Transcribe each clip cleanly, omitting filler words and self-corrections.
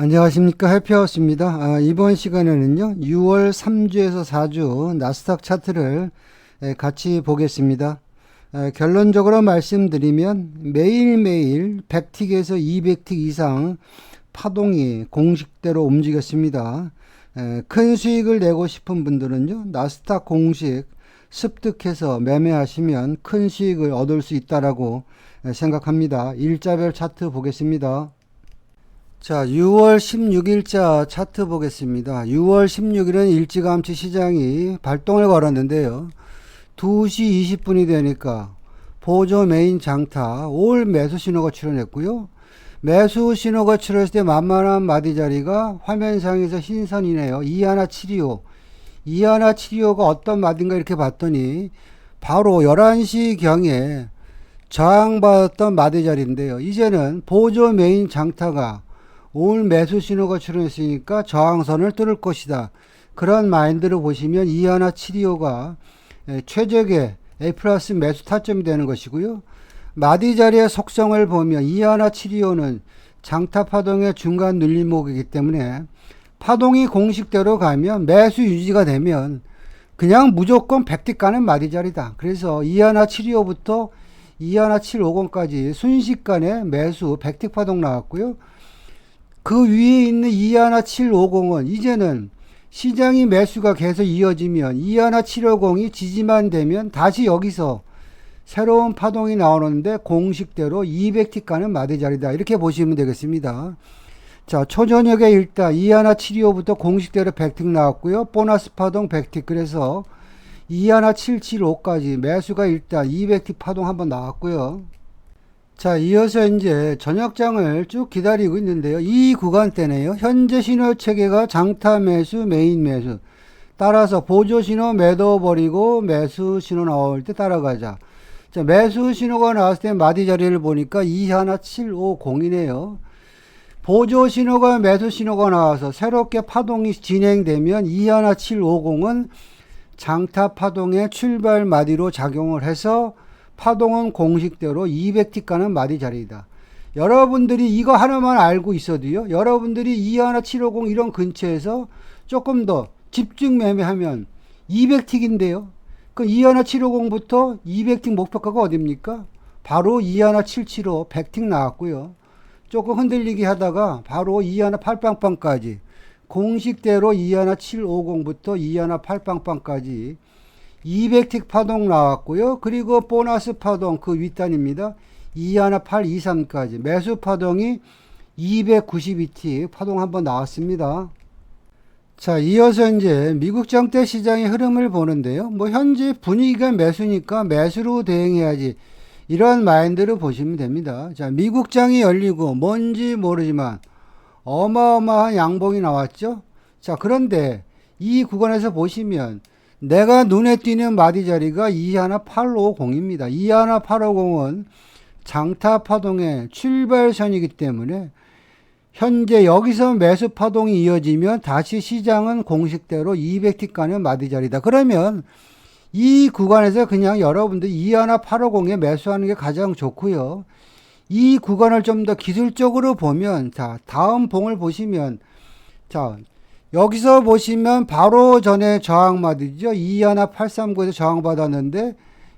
안녕하십니까. 해피하우스입니다. 이번 시간에는요 6월 3주에서 4주 나스닥 차트를 같이 보겠습니다. 결론적으로 말씀드리면 매일매일 100틱에서 200틱 이상 파동이 공식대로 움직였습니다. 큰 수익을 내고 싶은 분들은요 나스닥 공식 습득해서 매매하시면 큰 수익을 얻을 수 있다라고 생각합니다. 일자별 차트 보겠습니다. 자, 6월 16일자 차트 보겠습니다. 6월 16일은 일찌감치 시장이 발동을 걸었는데요. 2시 20분이 되니까 보조 메인 장타 올 매수 신호가 출현했고요. 매수 신호가 출현했을 때 만만한 마디 자리가 화면상에서 흰선이네요. 2175. 2175가 어떤 마디인가 이렇게 봤더니 바로 11시 경에 저항받았던 마디 자리인데요. 이제는 보조 메인 장타가 올 매수 신호가 출현했으니까 저항선을 뚫을 것이다. 그런 마인드로 보시면 2175가 최적의 A 플러스 매수 타점이 되는 것이고요. 마디 자리의 속성을 보면 2175는 장타 파동의 중간 눌림목이기 때문에 파동이 공식대로 가면 매수 유지가 되면 그냥 무조건 100틱 가는 마디 자리다. 그래서 2175부터 21750까지 순식간에 매수 100틱 파동 나왔고요. 그 위에 있는 21750은 이제는 시장이 매수가 계속 이어지면 21750이 지지만 되면 다시 여기서 새로운 파동이 나오는데 공식대로 200틱 가는 마디 자리다. 이렇게 보시면 되겠습니다. 자, 초저녁에 일단 21725부터 공식대로 100틱 나왔고요. 보너스 파동 100틱. 그래서 21775까지 매수가 일단 200틱 파동 한번 나왔고요. 자, 이어서 이제 저녁장을 쭉 기다리고 있는데요. 이 구간대네요. 현재 신호 체계가 장타 매수, 메인 매수. 따라서 보조 신호 매도버리고 매수 신호 나올 때 따라가자. 자, 매수 신호가 나왔을 때 마디 자리를 보니까 21750이네요. 보조 신호가 매수 신호가 나와서 새롭게 파동이 진행되면 21750은 장타 파동의 출발 마디로 작용을 해서 파동은 공식대로 200틱 가는 마디 자리이다. 여러분들이 이거 하나만 알고 있어도요. 여러분들이 21750 이런 근처에서 조금 더 집중 매매하면 200틱인데요. 그 21750부터 200틱 목표가가 어딥니까? 바로 21775 100틱 나왔고요. 조금 흔들리기 하다가 바로 218빵빵까지 공식대로 21750부터 218빵빵까지 200틱 파동 나왔고요. 그리고 보너스 파동 그 윗단입니다. 21823까지 매수 파동이 292틱 파동 한번 나왔습니다. 자, 이어서 이제 미국 장대 시장의 흐름을 보는데요. 뭐 현재 분위기가 매수니까 매수로 대응해야지. 이런 마인드로 보시면 됩니다. 자, 미국장이 열리고 뭔지 모르지만 어마어마한 양봉이 나왔죠. 자, 그런데 이 구간에서 보시면 내가 눈에 띄는 마디 자리가 21850입니다. 21850은 장타 파동의 출발선이기 때문에 현재 여기서 매수 파동이 이어지면 다시 시장은 공식대로 200틱 가는 마디 자리다. 그러면 이 구간에서 그냥 여러분들 21850에 매수하는 게 가장 좋고요. 이 구간을 좀 더 기술적으로 보면 자, 다음 봉을 보시면 자, 여기서 보시면 바로 전에 저항마디죠. 21839에서 저항받았는데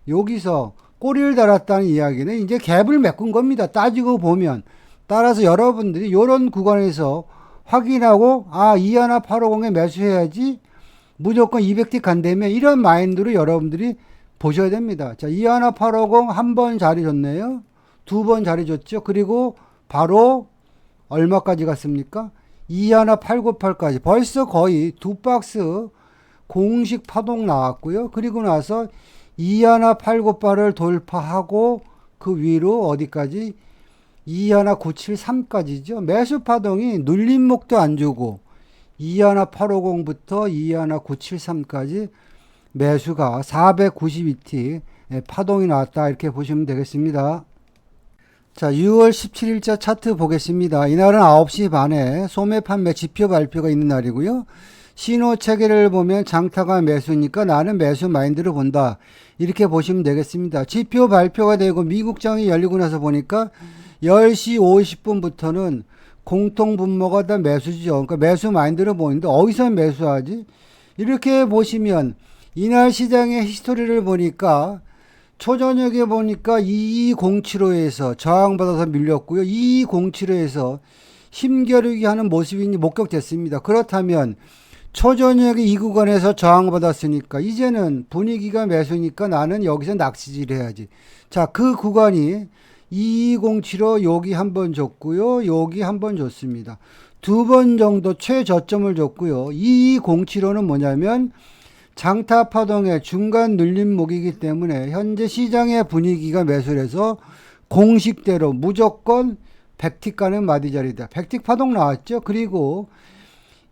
여기서 꼬리를 달았다는 이야기는 이제 갭을 메꾼 겁니다. 따지고 보면. 따라서 여러분들이 이런 구간에서 확인하고 21850에 매수해야지 무조건 200틱 간다면 이런 마인드로 여러분들이 보셔야 됩니다. 자, 21850 한 번 자리 줬네요. 두 번 자리 줬죠. 그리고 바로 얼마까지 갔습니까? 21898까지 벌써 거의 두 박스 공식 파동 나왔고요. 그리고 나서 21898을 돌파하고 그 위로 어디까지 21973까지죠. 매수 파동이 눌림목도 안 주고 21850부터 21973까지 매수가 492티 파동이 나왔다. 이렇게 보시면 되겠습니다. 자, 6월 17일자 차트 보겠습니다. 이날은 9시 반에 소매 판매 지표 발표가 있는 날이고요. 신호 체계를 보면 장타가 매수니까 나는 매수 마인드로 본다. 이렇게 보시면 되겠습니다. 지표 발표가 되고 미국장이 열리고 나서 보니까 10시 50분부터는 공통 분모가 다 매수죠. 그러니까 매수 마인드를 보는데 어디서 매수하지? 이렇게 보시면 이날 시장의 히스토리를 보니까 초저녁에 보니까 2207호에서 저항받아서 밀렸고요. 2207호에서 힘겨루기 하는 모습이 목격됐습니다. 그렇다면 초저녁에 이 구간에서 저항받았으니까 이제는 분위기가 매수니까 나는 여기서 낚시질 해야지. 자, 그 구간이 2207호 여기 한번 줬고요. 여기 한번 줬습니다. 두 번 정도 최저점을 줬고요. 2207호는 뭐냐면 장타 파동의 중간 눌림목이기 때문에 현재 시장의 분위기가 매수해서 공식대로 무조건 백틱 가는 마디자리다. 백틱 파동 나왔죠. 그리고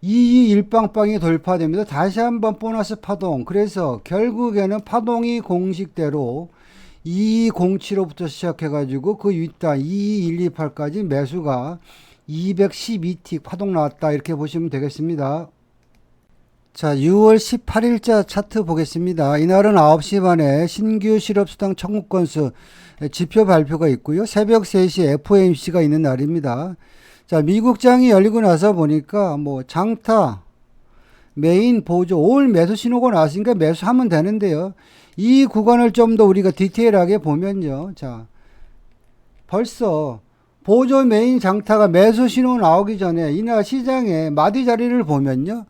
22일빵빵이 돌파됩니다. 다시 한번 보너스 파동. 그래서 결국에는 파동이 공식대로 2207호부터 시작해가지고 그 윗단 22128까지 매수가 212틱 파동 나왔다. 이렇게 보시면 되겠습니다. 자, 6월 18일자 차트 보겠습니다. 이날은 9시 반에 신규 실업수당 청구 건수 지표 발표가 있고요. 새벽 3시에 FOMC가 있는 날입니다. 자, 미국장이 열리고 나서 보니까 뭐 장타, 메인 보조, 올 매수 신호가 나왔으니까 매수하면 되는데요. 이 구간을 좀 더 우리가 디테일하게 보면요. 자, 벌써 보조 메인 장타가 매수 신호 나오기 전에 이날 시장의 마디 자리를 보면요.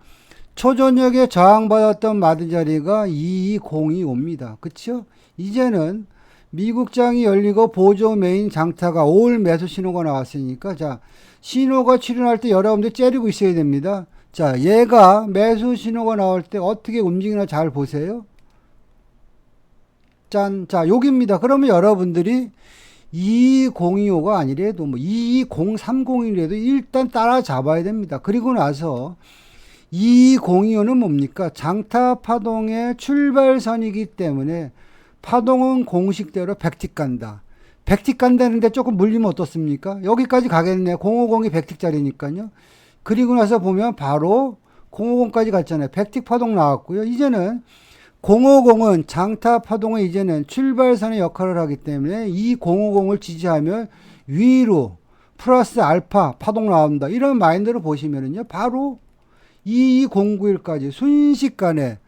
초저녁에 저항받았던 마디 자리가 2202옵니다. 그쵸? 이제는 미국장이 열리고 보조 메인 장타가 올 매수 신호가 나왔으니까 자, 신호가 출현할 때 여러분들 째리고 있어야 됩니다. 자, 얘가 매수 신호가 나올 때 어떻게 움직이나 잘 보세요. 짠. 자, 여기입니다. 그러면 여러분들이 2202호가 아니래도 뭐 22030이라도 일단 따라잡아야 됩니다. 그리고 나서 2202호는 뭡니까? 장타 파동의 출발선이기 때문에 파동은 공식대로 백틱 간다. 백틱 간다는데 조금 물리면 어떻습니까? 여기까지 가겠네. 050이 백틱짜리니까요. 그리고 나서 보면 바로 050까지 갔잖아요. 백틱 파동 나왔고요. 이제는 050은 장타 파동의 이제는 출발선의 역할을 하기 때문에 이 050을 지지하면 위로 플러스 알파 파동 나온다. 이런 마인드로 보시면은요. 바로 22091까지 순식간에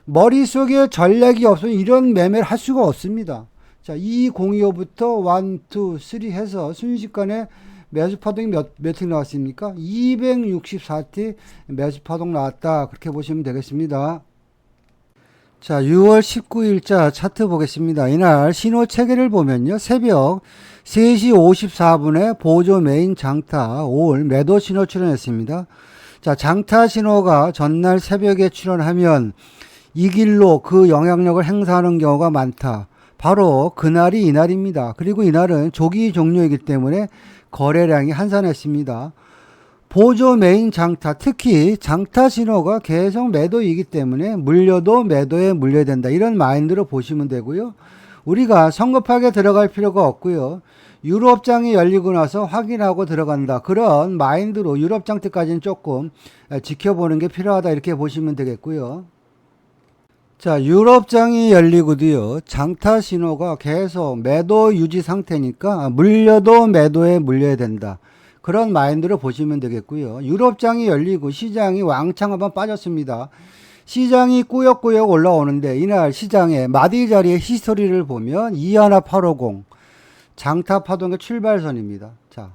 머릿속에 전략이 없으면 이런 매매를 할 수가 없습니다. 자, 2025부터 1, 2, 3 해서 순식간에 매수 파동이 몇틱 나왔습니까? 264틱 매수 파동 나왔다. 그렇게 보시면 되겠습니다. 자, 6월 19일자 차트 보겠습니다. 이날 신호 체계를 보면요. 새벽 3시 54분에 보조 메인 장타 올 매도 신호 출현했습니다. 자, 장타 신호가 전날 새벽에 출현하면 이 길로 그 영향력을 행사하는 경우가 많다. 바로 그날이 이날입니다. 그리고 이날은 조기 종료이기 때문에 거래량이 한산했습니다. 보조 메인 장타, 특히 장타 신호가 계속 매도이기 때문에 물려도 매도에 물려야 된다. 이런 마인드로 보시면 되고요. 우리가 성급하게 들어갈 필요가 없고요. 유럽장이 열리고 나서 확인하고 들어간다. 그런 마인드로 유럽장 때까지는 조금 지켜보는 게 필요하다. 이렇게 보시면 되겠고요. 자, 유럽장이 열리고도요. 장타 신호가 계속 매도 유지 상태니까 물려도 매도에 물려야 된다. 그런 마인드로 보시면 되겠고요. 유럽장이 열리고 시장이 왕창 한번 빠졌습니다. 시장이 꾸역꾸역 올라오는데 이날 시장의 마디 자리의 히스토리를 보면 21850 장타 파동의 출발선입니다. 자,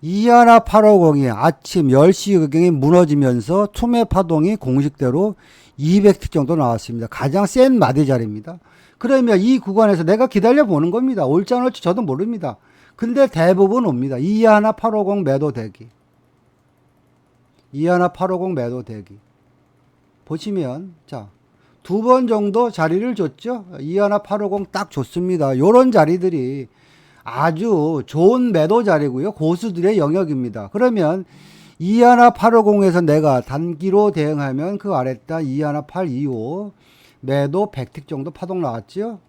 21850이 아침 10시 의경에 무너지면서 투매 파동이 공식대로 200틱 정도 나왔습니다. 가장 센 마디 자리입니다. 그러면 이 구간에서 내가 기다려 보는 겁니다. 올지 안 올지 저도 모릅니다. 근데 대부분 옵니다. 21850 매도 대기. 21850 매도 대기. 보시면, 자, 두 번 정도 자리를 줬죠? 21850 딱 좋습니다. 요런 자리들이 아주 좋은 매도 자리고요. 고수들의 영역입니다. 그러면 21850에서 내가 단기로 대응하면 그 아래다 21825 매도 100틱 정도 파동 나왔죠?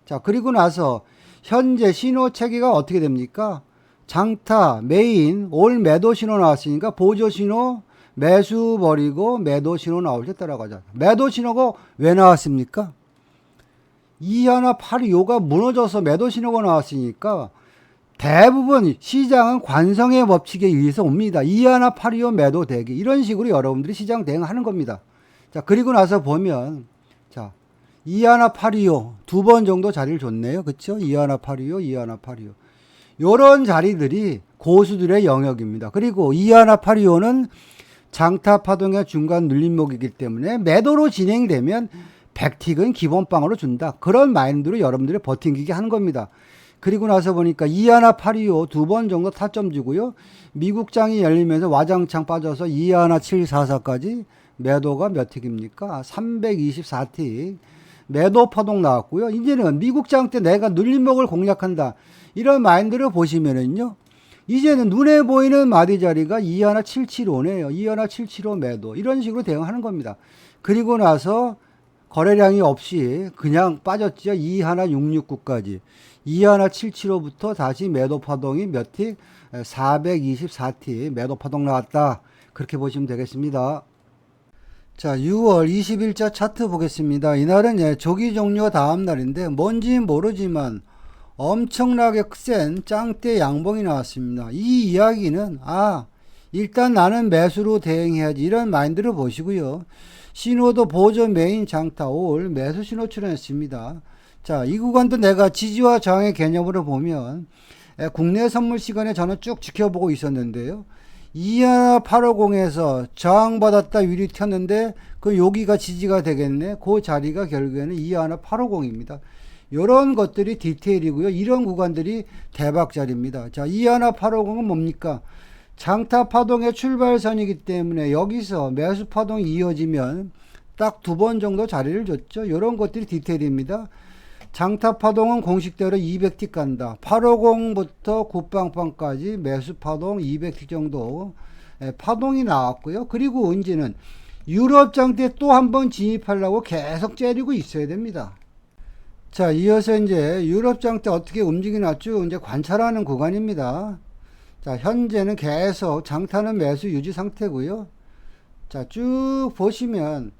자, 그리고 나서 현재 신호 체계가 어떻게 됩니까? 장타, 메인, 올 매도 신호 나왔으니까 보조 신호, 매수 버리고 매도 신호 나올 때 따라가자. 매도 신호가 왜 나왔습니까? 2182가 무너져서 매도 신호가 나왔으니까 대부분 시장은 관성의 법칙에 의해서 옵니다. 이하나 팔이오 매도 대기 이런 식으로 여러분들이 시장 대응하는 겁니다. 자, 그리고 나서 보면 자, 이하나 팔이오 두 번 정도 자리를 줬네요. 그렇죠? 이하나 팔이오, 이하나 팔이오. 요런 자리들이 고수들의 영역입니다. 그리고 이하나 팔이오는 장타 파동의 중간 눌림목이기 때문에 매도로 진행되면 백틱은 기본빵으로 준다. 그런 마인드로 여러분들이 버팅기게 하는 겁니다. 그리고 나서 보니까 이하나 팔이오 두 번 정도 타점 주고요. 미국장이 열리면서 와장창 빠져서 이하나 744까지 매도가 몇 틱입니까? 324틱. 매도 파동 나왔고요. 이제는 미국장 때 내가 눌림목을 공략한다. 이런 마인드를 보시면은요. 이제는 눈에 보이는 마디 자리가 이하나 775네요. 이하나 775 매도. 이런 식으로 대응하는 겁니다. 그리고 나서 거래량이 없이 그냥 빠졌죠. 이하나 669까지. 이하나 775부터 다시 매도 파동이 몇 틱? 424틱 매도 파동 나왔다. 그렇게 보시면 되겠습니다. 자, 6월 20일자 차트 보겠습니다. 이날은 조기 종료 다음 날인데 뭔지는 모르지만 엄청나게 센 짱대 양봉이 나왔습니다. 이 이야기는 일단 나는 매수로 대응해야지 이런 마인드를 보시고요. 신호도 보조 메인 장타 올 매수 신호 출현했습니다. 자, 이 구간도 내가 지지와 저항의 개념으로 보면 국내 선물 시간에 저는 쭉 지켜보고 있었는데요. 이하나 850에서 저항받았다 위로 튀었는데 그 여기가 지지가 되겠네. 그 자리가 결국에는 이하나 850입니다. 이런 것들이 디테일이고요. 이런 구간들이 대박 자리입니다. 자, 이하나 850은 뭡니까? 장타 파동의 출발선이기 때문에 여기서 매수 파동이 이어지면 딱 두 번 정도 자리를 줬죠. 이런 것들이 디테일입니다. 장타 파동은 공식대로 200틱 간다. 850부터 굿빵빵까지 매수 파동 200틱 정도 파동이 나왔고요. 그리고 이제는 유럽 장대 또 한 번 진입하려고 계속 째리고 있어야 됩니다. 자, 이어서 이제 유럽 장대 어떻게 움직이나 쭉 이제 관찰하는 구간입니다. 자, 현재는 계속 장타는 매수 유지 상태고요. 자, 쭉 보시면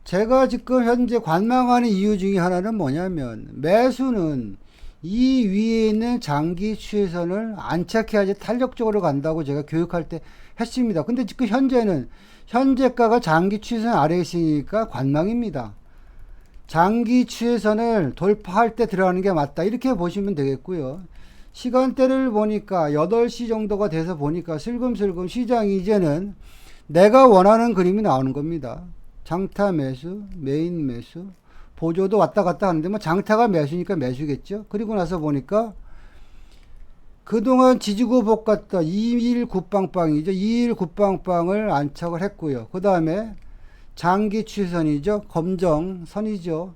제가 지금 현재 관망하는 이유 중에 하나는 뭐냐면 매수는 이 위에 있는 장기 추세선을 안착해야지 탄력적으로 간다고 제가 교육할 때 했습니다. 근데 지금 현재는 현재가가 장기 추세선 아래에 있으니까 관망입니다. 장기 추세선을 돌파할 때 들어가는 게 맞다. 이렇게 보시면 되겠고요. 시간대를 보니까 8시 정도가 돼서 보니까 슬금슬금 시장이 이제는 내가 원하는 그림이 나오는 겁니다. 장타 매수, 메인 매수, 보조도 왔다 갔다 하는데 뭐 장타가 매수니까 매수겠죠. 그리고 나서 보니까 그동안 지지고 볶았던 2일 굿빵빵이죠. 2일 굿빵빵을 안착을 했고요. 그 다음에 장기 추세선이죠. 검정선이죠.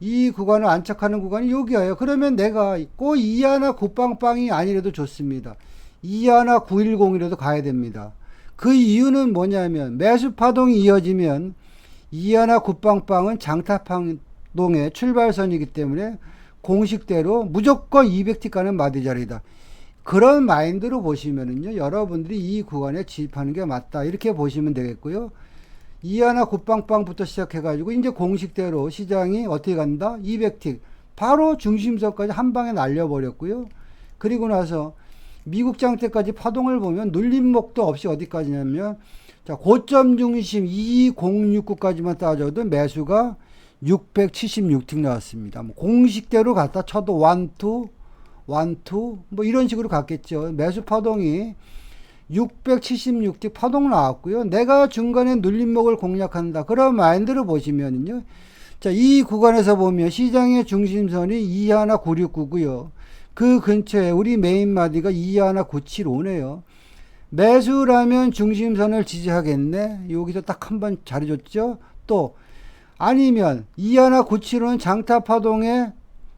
이 구간을 안착하는 구간이 여기예요. 그러면 내가 꼭 이하나 굿빵빵이 아니라도 좋습니다. 이하나 910이라도 가야 됩니다. 그 이유는 뭐냐면 매수 파동이 이어지면 이하나 굿빵빵은 장타 파동의 출발선이기 때문에 공식대로 무조건 200틱 가는 마디 자리다. 그런 마인드로 보시면은요, 여러분들이 이 구간에 진입하는 게 맞다. 이렇게 보시면 되겠고요. 이하나 굿빵빵부터 시작해가지고 이제 공식대로 시장이 어떻게 간다? 200틱. 바로 중심선까지 한 방에 날려버렸고요. 그리고 나서 미국 장대까지 파동을 보면 눌림목도 없이 어디까지냐면 자, 고점 중심 2069까지만 따져도 매수가 676틱 나왔습니다. 뭐 공식대로 갖다 쳐도 1, 2, 뭐 이런 식으로 갔겠죠. 매수 파동이 676틱 파동 나왔고요. 내가 중간에 눌림목을 공략한다. 그런 마인드를 보시면요. 자, 이 구간에서 보면 시장의 중심선이 이하나 969고요. 그 근처에 우리 메인 마디가 이하나 975네요. 매수라면 중심선을 지지하겠네. 여기서 딱 한 번 자리 줬죠. 또 아니면 이하나 975는 장타 파동의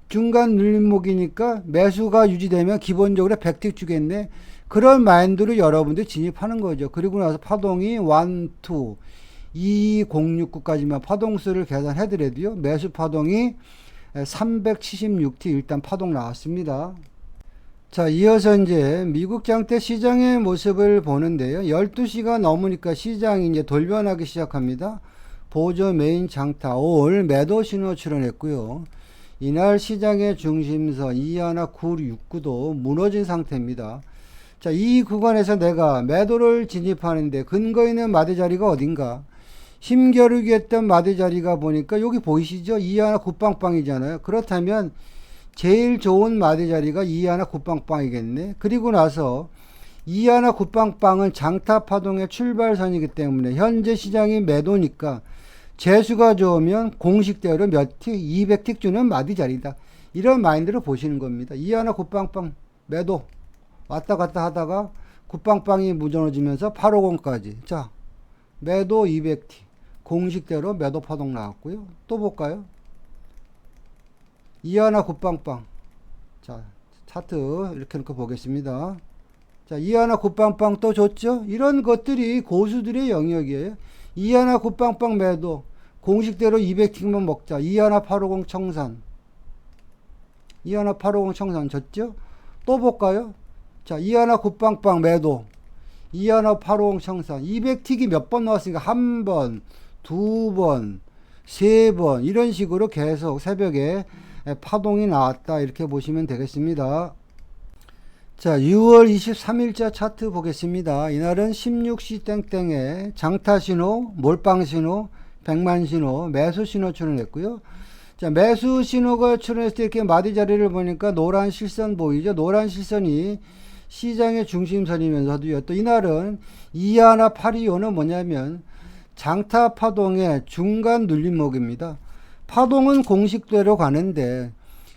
중간 눌림목이니까 매수가 유지되면 기본적으로 100틱 주겠네. 그런 마인드로 여러분들이 진입하는 거죠. 그리고 나서 파동이 1, 2, 2069까지만 파동수를 계산해드려도요. 매수 파동이 376틱 일단 파동 나왔습니다. 자, 이어서 이제 미국 장대 시장의 모습을 보는데요. 12시가 넘으니까 시장이 이제 돌변하기 시작합니다. 보조 메인 장타 올 매도 신호 출현했고요. 이날 시장의 중심선 2하나 969도 무너진 상태입니다. 자, 이 구간에서 내가 매도를 진입하는데 근거 있는 마디 자리가 어딘가? 힘겨루기 했던 마디 자리가 보니까 여기 보이시죠? 2하나 굿빵빵이잖아요. 그렇다면 제일 좋은 마디 자리가 2하나 굿빵빵이겠네. 그리고 나서 2하나 굿빵빵은 장타 파동의 출발선이기 때문에 현재 시장이 매도니까 재수가 좋으면 공식대로 몇 틱? 200틱 주는 마디 자리다. 이런 마인드로 보시는 겁니다. 2하나 굿빵빵 매도 왔다 갔다 하다가 굿빵빵이 무너지면서 850까지. 자, 매도 200틱. 공식대로 매도 파동 나왔고요. 또 볼까요? 2하나 굿빵빵. 자, 차트 이렇게 놓고 보겠습니다. 자, 2하나 굿빵빵 또 줬죠? 이런 것들이 고수들의 영역이에요. 2하나 굿빵빵 매도. 공식대로 200틱만 먹자. 2하나 850 청산. 2하나 850 청산 줬죠? 또 볼까요? 자, 2하나 굿빵빵 매도. 2하나 850 청산. 200틱이 몇 번 나왔으니까 한 번, 두 번, 세 번 이런 식으로 계속 새벽에 파동이 나왔다 이렇게 보시면 되겠습니다. 자, 6월 23일자 차트 보겠습니다. 이날은 16시 땡땡에 장타 신호, 몰빵 신호, 백만 신호, 매수 신호 출현했고요. 자, 매수 신호가 출현했을 때 이렇게 마디 자리를 보니까 노란 실선 보이죠? 노란 실선이 시장의 중심선이면서도요. 또 이날은 2하나 825는 뭐냐면 장타 파동의 중간 눌림목입니다. 파동은 공식대로 가는데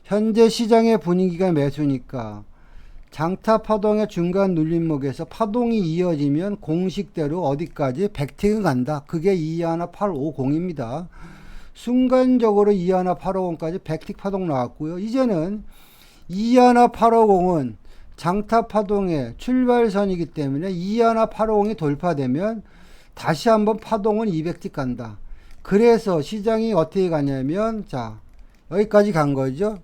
현재 시장의 분위기가 매수니까 장타 파동의 중간 눌림목에서 파동이 이어지면 공식대로 어디까지 100틱은 간다. 그게 2하나 850입니다. 순간적으로 2하나 850까지 100틱 파동 나왔고요. 이제는 2하나 850은 장타 파동의 출발선이기 때문에 2하나 850이 돌파되면 다시 한번 파동은 200틱 간다. 그래서 시장이 어떻게 가냐면 자, 여기까지 간 거죠.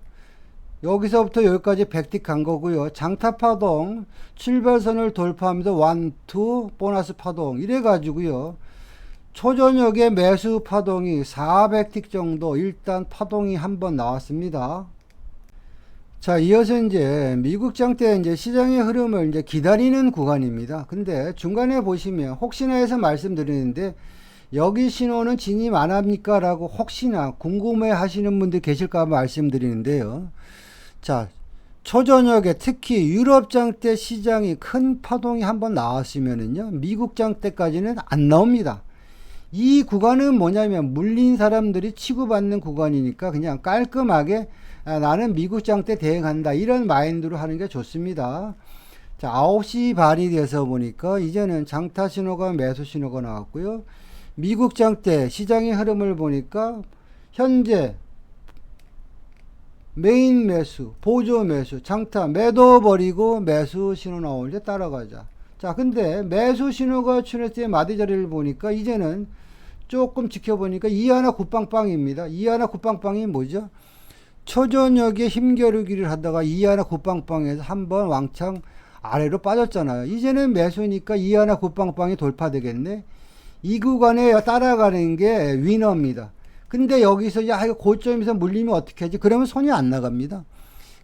여기서부터 여기까지 100틱 간 거고요. 장타 파동 출발선을 돌파하면서 1, 2 보너스 파동 이래 가지고요. 초저녁에 매수 파동이 400틱 정도 일단 파동이 한번 나왔습니다. 자, 이어서 이제 미국장 때 이제 시장의 흐름을 이제 기다리는 구간입니다. 근데 중간에 보시면 혹시나 해서 말씀드리는데 여기 신호는 진입 안 합니까? 라고 혹시나 궁금해 하시는 분들 계실까 말씀드리는데요. 자, 초저녁에 특히 유럽장 때 시장이 큰 파동이 한번 나왔으면은요, 미국장 때까지는 안 나옵니다. 이 구간은 뭐냐면 물린 사람들이 치고받는 구간이니까 그냥 깔끔하게 나는 미국장 때 대응한다 이런 마인드로 하는 게 좋습니다. 자, 9시 반이 돼서 보니까 이제는 장타 신호가 매수 신호가 나왔고요. 미국장 때 시장의 흐름을 보니까 현재 메인 매수, 보조 매수, 장타 매도 버리고 매수 신호 나올 때 따라가자. 자, 근데 매수 신호가 출현했을 때 마디 자리를 보니까 이제는 조금 지켜보니까 2하나 굿빵빵입니다. 2하나 굿빵빵이 뭐죠? 초저녁에 힘겨루기를 하다가 2하나 굿빵빵에서 한번 왕창 아래로 빠졌잖아요. 이제는 매수니까 2하나 굿빵빵이 돌파되겠네. 이 구간에 따라가는 게 위너입니다. 근데 여기서 야 이거 고점에서 물리면 어떻게 하지? 그러면 손이 안 나갑니다.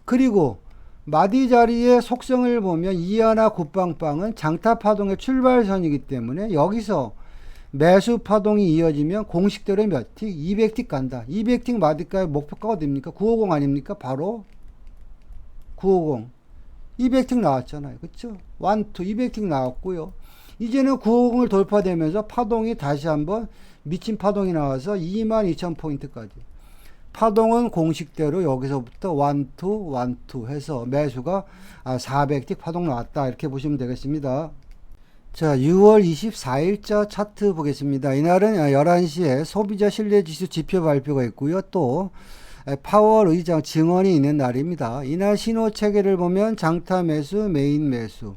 그리고 마디 자리의 속성을 보면 2하나 굿빵빵은 장타 파동의 출발선이기 때문에 여기서 매수 파동이 이어지면 공식대로 몇 틱? 200틱 간다. 200틱 마디가의 목표가 어딥니까? 950 아닙니까? 바로 950. 200틱 나왔잖아요. 그쵸? 1, 2, 200틱 나왔고요. 이제는 950을 돌파되면서 파동이 다시 한번 미친 파동이 나와서 22,000포인트까지. 파동은 공식대로 여기서부터 1, 2, 1, 2 해서 매수가 400틱 파동 나왔다. 이렇게 보시면 되겠습니다. 자, 6월 24일자 차트 보겠습니다. 이날은 11시에 소비자 신뢰지수 지표 발표가 있고요. 또 파월 의장 증언이 있는 날입니다. 이날 신호 체계를 보면 장타 매수, 메인 매수.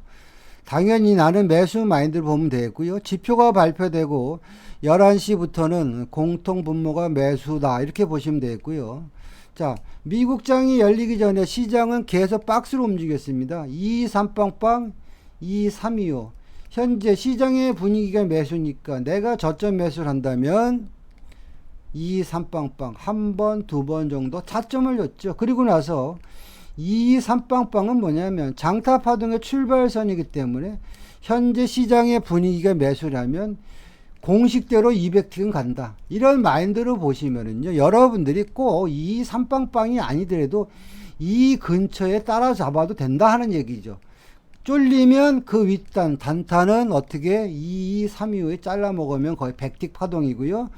당연히 나는 매수 마인드를 보면 되고요. 지표가 발표되고 11시부터는 공통 분모가 매수다. 이렇게 보시면 되고요. 자, 미국장이 열리기 전에 시장은 계속 박스로 움직였습니다. 23빵빵, 2325. 현재 시장의 분위기가 매수니까 내가 저점 매수를 한다면 23빵빵 한 번, 두 번 정도 타점을 줬죠. 그리고 나서 23빵빵은 뭐냐면 장타 파동의 출발선이기 때문에 현재 시장의 분위기가 매수라면 공식대로 200틱은 간다. 이런 마인드로 보시면은요, 여러분들이 꼭 이 3빵빵이 아니더라도 이 근처에 따라잡아도 된다 하는 얘기죠. 쫄리면 그 윗단, 단타는 어떻게 2, 3 이후에 잘라 먹으면 거의 100틱 파동이고요.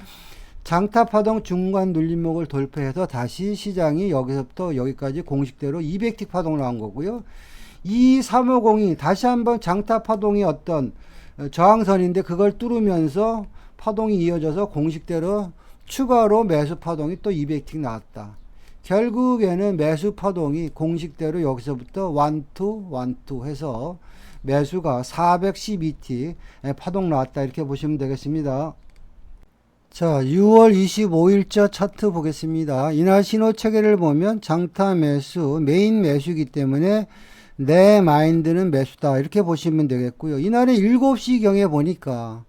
장타 파동 중간 눌림목을 돌파해서 다시 시장이 여기서부터 여기까지 공식대로 200틱 파동 나온 거고요. 이 350이 다시 한번 장타 파동이 어떤 저항선인데 그걸 뚫으면서 파동이 이어져서 공식대로 추가로 매수 파동이 또 200틱 나왔다. 결국에는 매수 파동이 공식대로 여기서부터 1, 2 해서 매수가 412틱 파동 나왔다. 이렇게 보시면 되겠습니다. 자, 6월 25일자 차트 보겠습니다. 이날 신호 체계를 보면 장타 매수, 메인 매수이기 때문에 내 마인드는 매수다. 이렇게 보시면 되겠고요. 이날은 7시경에 보니까,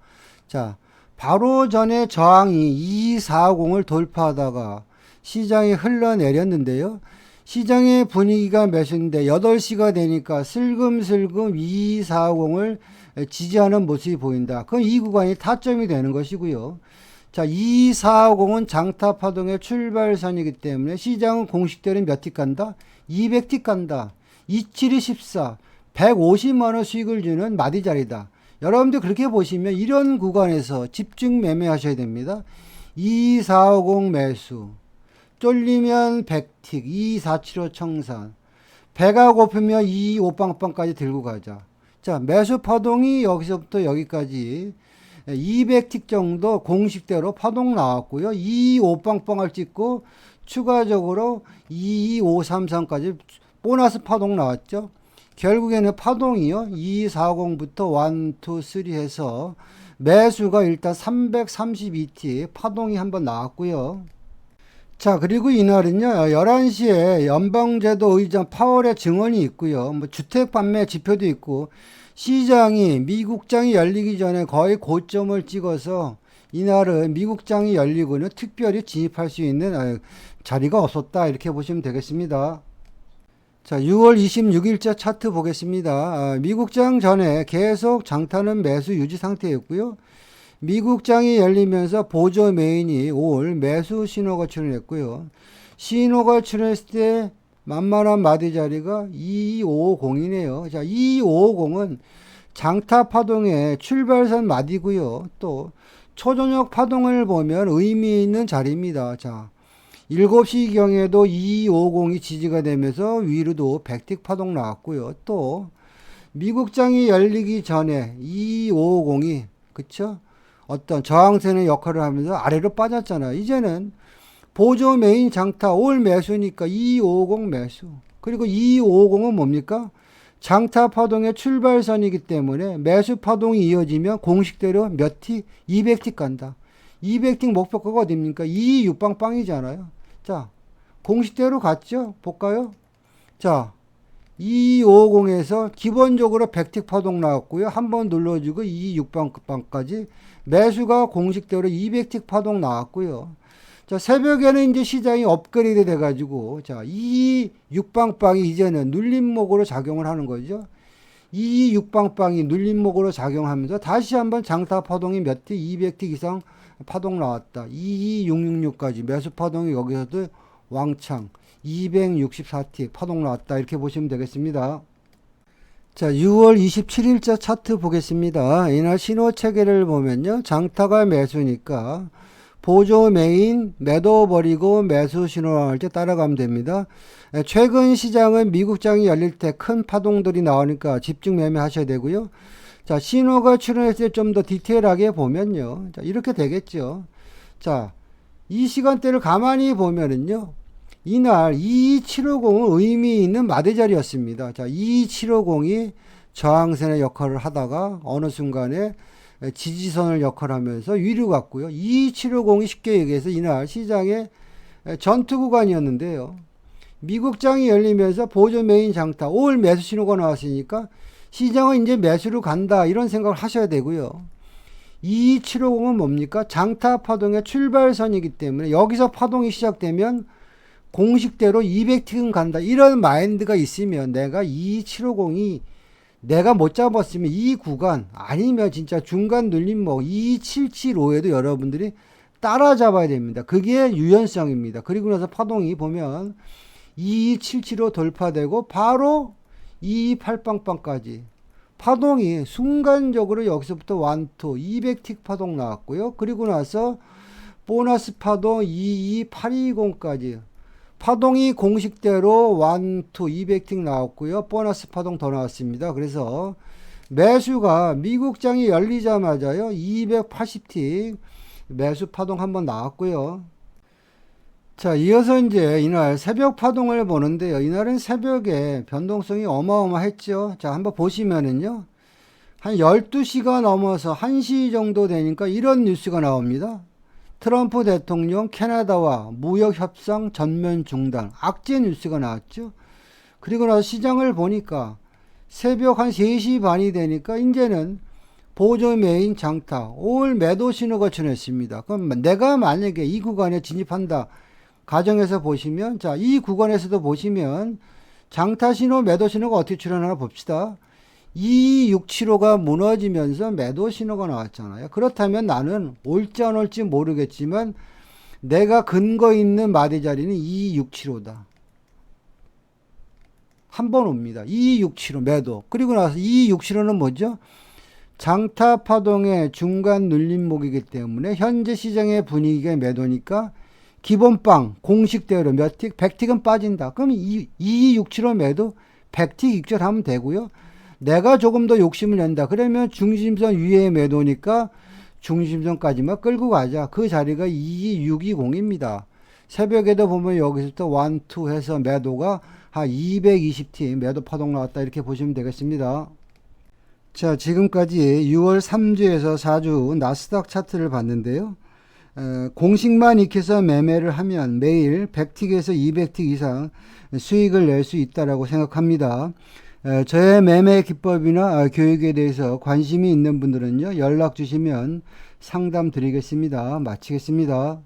자, 바로 전에 저항이 240을 돌파하다가 시장이 흘러내렸는데요. 시장의 분위기가 매수인데 8시가 되니까 슬금슬금 240을 지지하는 모습이 보인다. 그럼 이 구간이 타점이 되는 것이고요. 자, 240은 장타 파동의 출발선이기 때문에 시장은 공식대로 몇 틱 간다? 200틱 간다. 27이 14, 150만원 수익을 주는 마디 자리다. 여러분들 그렇게 보시면 이런 구간에서 집중 매매하셔야 됩니다. 2450 매수, 쫄리면 100틱, 2475 청산, 배가 고프면 25빵빵까지 들고 가자. 자, 매수 파동이 여기서부터 여기까지 200틱 정도 공식대로 파동 나왔고요. 25빵빵을 찍고 추가적으로 22533까지 보너스 파동 나왔죠. 결국에는 파동이요. 240부터 1, 2, 3 해서 매수가 일단 332틱 파동이 한번 나왔고요. 자, 그리고 이날은요, 11시에 연방제도 의장 파월의 증언이 있고요. 뭐 주택 판매 지표도 있고, 시장이 미국장이 열리기 전에 거의 고점을 찍어서 이날은 미국장이 열리고는 특별히 진입할 수 있는 자리가 없었다. 이렇게 보시면 되겠습니다. 자, 6월 26일자 차트 보겠습니다. 미국장 전에 계속 장타는 매수 유지 상태였고요. 미국장이 열리면서 보조 메인이 올 매수 신호가 출현했고요. 신호가 출현했을 때 만만한 마디 자리가 2250이네요. 자, 2250은 장타 파동의 출발선 마디고요. 또 초저녁 파동을 보면 의미 있는 자리입니다. 자, 7시경에도 2250이 지지가 되면서 위로도 100틱 파동 나왔고요. 또 미국장이 열리기 전에 2250이 그쵸? 어떤 저항선의 역할을 하면서 아래로 빠졌잖아요. 이제는 보조 메인 장타 올 매수니까 2250 매수. 그리고 2250은 뭡니까? 장타 파동의 출발선이기 때문에 매수 파동이 이어지면 공식대로 몇 틱? 200틱 간다. 200틱 목표가가 어딥니까? 26빵빵이잖아요. 자, 공식대로 갔죠? 볼까요? 자, 2250에서 기본적으로 100틱 파동 나왔고요. 한번 눌러주고 26빵까지 매수가 공식대로 200틱 파동 나왔고요. 자, 새벽에는 이제 시장이 업그레이드 돼가지고, 자, 26빵빵이 이제는 눌림목으로 작용을 하는 거죠. 26빵빵이 눌림목으로 작용하면서 다시 한번 장타 파동이 몇 틱? 200틱 이상 파동 나왔다. 22666까지 매수 파동이 여기서도 왕창 264틱 파동 나왔다. 이렇게 보시면 되겠습니다. 자, 6월 27일자 차트 보겠습니다. 이날 신호 체계를 보면요. 장타가 매수니까 보조 메인 매도버리고 매수 신호 나올 때 따라가면 됩니다. 최근 시장은 미국장이 열릴 때 큰 파동들이 나오니까 집중 매매 하셔야 되고요. 자, 신호가 출현했을 때 좀 더 디테일하게 보면요. 자, 이렇게 되겠죠. 자, 이 시간대를 가만히 보면은요. 이날 22750은 의미 있는 마대 자리였습니다. 자, 22750이 저항선의 역할을 하다가 어느 순간에 지지선을 역할하면서 위로 갔고요. 22750이 쉽게 얘기해서 이날 시장의 전투 구간이었는데요. 미국장이 열리면서 보조 메인 장타 올 매수 신호가 나왔으니까 시장은 이제 매수로 간다 이런 생각을 하셔야 되고요. 2750은 뭡니까? 장타 파동의 출발선이기 때문에 여기서 파동이 시작되면 공식대로 200틱은 간다. 이런 마인드가 있으면 내가 2750이 내가 못 잡았으면 이 구간 아니면 진짜 중간 눌림목 2775에도 여러분들이 따라잡아야 됩니다. 그게 유연성입니다. 그리고 나서 파동이 보면 2775 돌파되고 바로 228빵빵까지 파동이 순간적으로 여기서부터 1, 2, 200틱 파동 나왔고요. 그리고 나서 보너스 파동 22820까지 파동이 공식대로 1, 2, 200틱 나왔고요. 보너스 파동 더 나왔습니다. 그래서 매수가 미국장이 열리자마자요. 280틱 매수 파동 한번 나왔고요. 자, 이어서 이제 이날 새벽 파동을 보는데요. 이날은 새벽에 변동성이 어마어마했죠. 자, 한번 보시면은요. 한 12시가 넘어서 1시 정도 되니까 이런 뉴스가 나옵니다. 트럼프 대통령 캐나다와 무역협상 전면 중단. 악재 뉴스가 나왔죠. 그리고 나서 시장을 보니까 새벽 한 3시 반이 되니까 이제는 보조 메인 장타, 올 매도 신호가 출현했습니다. 그럼 내가 만약에 이 구간에 진입한다. 가정에서 보시면, 자, 이 구간에서도 보시면 장타 신호, 매도 신호가 어떻게 출현하나 봅시다. 2675가 무너지면서 매도 신호가 나왔잖아요. 그렇다면 나는 올지 안 올지 모르겠지만 내가 근거 있는 마디 자리는 2675다. 한 번 옵니다. 2675 매도. 그리고 나서 2675는 뭐죠? 장타 파동의 중간 눌림목이기 때문에 현재 시장의 분위기가 매도니까 기본빵 공식대로 몇 틱? 100틱은 빠진다. 그럼 2267호 매도 100틱 익절하면 되고요. 내가 조금 더 욕심을 낸다. 그러면 중심선 위에 매도니까 중심선까지만 끌고 가자. 그 자리가 22620입니다. 새벽에도 보면 여기서부터 1, 2 해서 매도가 한 220틱 매도 파동 나왔다. 이렇게 보시면 되겠습니다. 자, 지금까지 6월 3주에서 4주 나스닥 차트를 봤는데요. 공식만 익혀서 매매를 하면 매일 100틱에서 200틱 이상 수익을 낼 수 있다고 생각합니다. 저의 매매 기법이나 교육에 대해서 관심이 있는 분들은요, 연락 주시면 상담 드리겠습니다. 마치겠습니다.